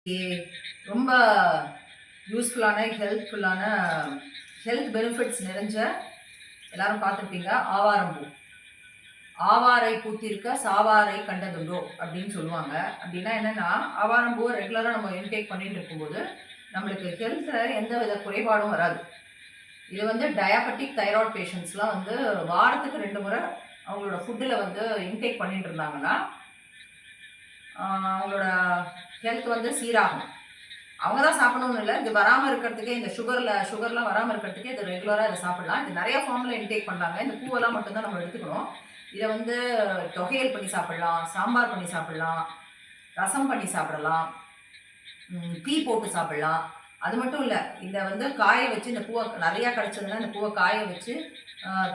ரொம்ப யூஸ்ஃபுல்லான health benefits நிறைஞ்ச எல்லாரும் பார்த்துருப்பீங்க ஆவாரம்பூ. ஆவாரை பூத்திருக்க சாவாரை கண்டதுண்டோ அப்படின்னு சொல்லுவாங்க. அப்படின்னா என்னன்னா, ஆவாரம்பூவை ரெகுலராக நம்ம இன்டேக் பண்ணிட்டு இருக்கும்போது நம்மளுக்கு ஹெல்த்தில் எந்த வித குறைபாடும் வராது. இது வந்து டயாபெட்டிக் தைராய்டு பேஷண்ட்ஸ்லாம் வந்து வாரத்துக்கு 2 முறை அவங்களோட ஃபுட்டில் வந்து இன்டேக் பண்ணிட்டு இருந்தாங்கன்னா அவங்களோட ஹெல்த் வந்து சீராகும். அவங்க தான் சாப்பிடணும்னு இல்லை, இது வராமல் இருக்கிறதுக்கே இந்த சுகர்லாம் வராமல் இருக்கிறதுக்கே இது ரெகுலராக இதை சாப்பிடலாம். இது நிறைய ஃபார்மில் இன்டேக் பண்ணுறாங்க. இந்த பூவெல்லாம் மட்டும்தான் நம்ம எடுத்துக்கணும். இதை வந்து தொகையல் பண்ணி சாப்பிடலாம், சாம்பார் பண்ணி சாப்பிடலாம், ரசம் பண்ணி சாப்பிடலாம், டீ போட்டு சாப்பிடலாம். அது மட்டும் இல்லை, இதை வந்து காய வச்சு இந்த பூவை நிறையா கிடச்சதுன்னா இந்த பூவை காய வச்சு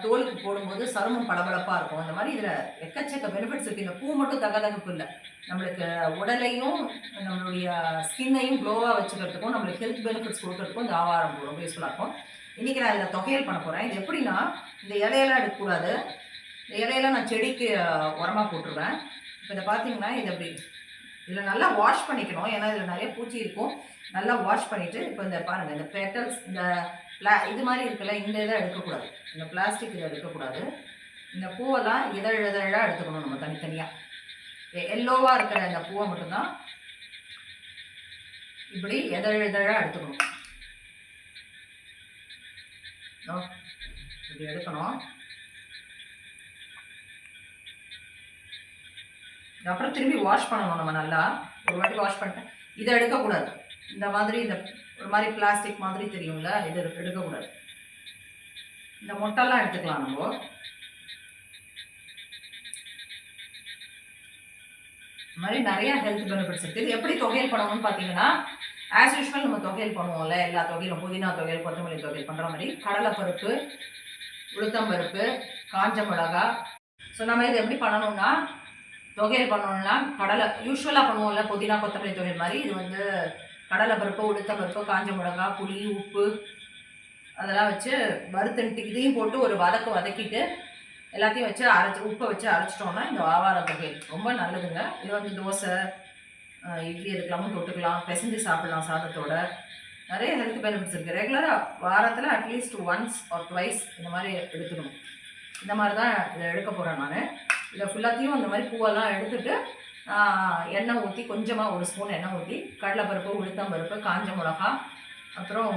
தோலுக்கு போடும்போது சருமம் பளபளப்பாக இருக்கும். இந்த மாதிரி இதில் எக்கச்சக்க பெனிஃபிட்ஸ் இருக்குது. இந்த பூ மட்டும் தகதகப்பு இல்லை, நம்மளுக்கு உடலையும் நம்மளுடைய ஸ்கின்னையும் க்ளோவாக வச்சுக்கிறதுக்கும் நம்மளுக்கு ஹெல்த் பெனிஃபிட்ஸ் கொடுக்கறதுக்கும் இந்த ஆவாரம் பூ ரொம்ப யூஸ்ஃபுல்லாக இருக்கும். இன்றைக்கி நான் இதில் தொகையல் பண்ண போகிறேன். இது எப்படின்னா, இந்த இலையெல்லாம் எடுக்கக்கூடாது. இந்த இலையெல்லாம் நான் செடிக்கு உரமாக போட்டுருவேன். இப்போ இதை பார்த்தீங்கன்னா இது அப்படி இதில் நல்லா வாஷ் பண்ணிக்கணும், ஏன்னா இதில் நிறைய பூச்சி இருக்கும். நல்லா வாஷ் பண்ணிவிட்டு இப்போ இந்த பாருங்கள், இந்த பெட்டல்ஸ் இந்த இது மாதிரி இருக்குல்ல, இந்த இதை எடுக்கக்கூடாது, இந்த பிளாஸ்டிக் இதை எடுக்கக்கூடாது. இந்த பூவெல்லாம் இதழாக எடுத்துக்கணும் நம்ம தனித்தனியாக. எல்லோவாக இருக்கிற இந்த பூவை மட்டும்தான் இப்படி இதழாக எடுத்துக்கணும். இப்படி எடுக்கணும். அப்புறம் திரும்பி வாஷ் பண்ணணும் நம்ம நல்லா. ஒரு வாட்டி வாஷ் பண்ணிட்டேன். இதை எடுக்கக்கூடாது. இந்த மாதிரி இந்த ஒரு மாதிரி பிளாஸ்டிக் மாதிரி தெரியும்ல, இது எடுக்கக்கூடாது. இந்த மொட்டெல்லாம் எடுத்துக்கலாம் நம்ம. இந்த மாதிரி நிறைய ஹெல்த் பெனிஃபிட்ஸ் இருக்குது. இது எப்படி தொகையல் பண்ணணும்னு பார்த்தீங்கன்னா, ஆஸ் யூஸ்வல் நம்ம தொகையல் பண்ணுவோம்ல, எல்லா தொகையிலும் புதினா தொகையல், கொத்தமல்லி தொகையல் பண்ணுற மாதிரி கடலைப்பருப்பு, உளுத்தம்பருப்பு, காஞ்ச மிளகா. ஸோ நம்ம இது எப்படி பண்ணணும்னா, தொகையல் பண்ணணும்னா யூஸ்வலாக பண்ணுவோம்ல புதினா கொத்தமல்லி தொகையல் மாதிரி, இது வந்து கடலைப்பருப்பு, உளுத்தம்பருப்பு, காஞ்ச மிளகா, புளி, உப்பு அதெல்லாம் வச்சு வறுத்துட்டு இதையும் போட்டு ஒரு வதக்கிட்டு எல்லாத்தையும் வச்சு உப்பை வச்சு அரைச்சிட்டோம்னா இந்த ஆவார தொகையல் ரொம்ப நல்லதுங்க. இது வந்து தோசை, இட்லி எடுக்கலாமும் தொட்டுக்கலாம், பிசைஞ்சு சாப்பிடலாம் சாதத்தோட. நிறைய ஹெல்த் பெனிஃபிட்ஸ் இருக்குது. ரெகுலராக வாரத்தில் அட்லீஸ்ட் ஒன்ஸ் ஆர் ட்வைஸ் இந்த மாதிரி எடுத்துக்கணும். இந்த மாதிரி தான் இதை எடுக்க போகிறேன் நான். இதை ஃபுல்லாத்தையும் அந்த மாதிரி பூவெல்லாம் எடுத்துகிட்டு எண்ணெய் ஊற்றி கொஞ்சமாக ஒரு ஸ்பூன் எண்ணெய் ஊற்றி கடலைப்பருப்பு, உளுத்தம்பருப்பு, காஞ்ச மிளகா, அப்புறம்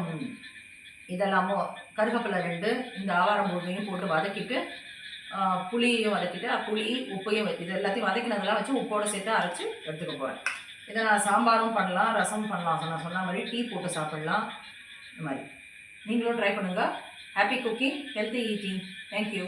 இதெல்லாமும் கருவேப்பிலை 2, இந்த ஆவாரம்பூவையும் போட்டு வதக்கிட்டு புளியையும் வதக்கிட்டு புளி உப்பையும் இது எல்லாத்தையும் வதக்கினதெல்லாம் வச்சு உப்போடு சேர்த்து அரைச்சி எடுத்துக்க போகிறேன். இதை நான் சாம்பாரும் பண்ணலாம், ரசம் பண்ணலாம், நான் சொன்ன மாதிரி டீ போட்டு சாப்பிட்லாம். இந்த மாதிரி நீங்களும் ட்ரை பண்ணுங்கள். Happy cooking, healthy eating. Thank you.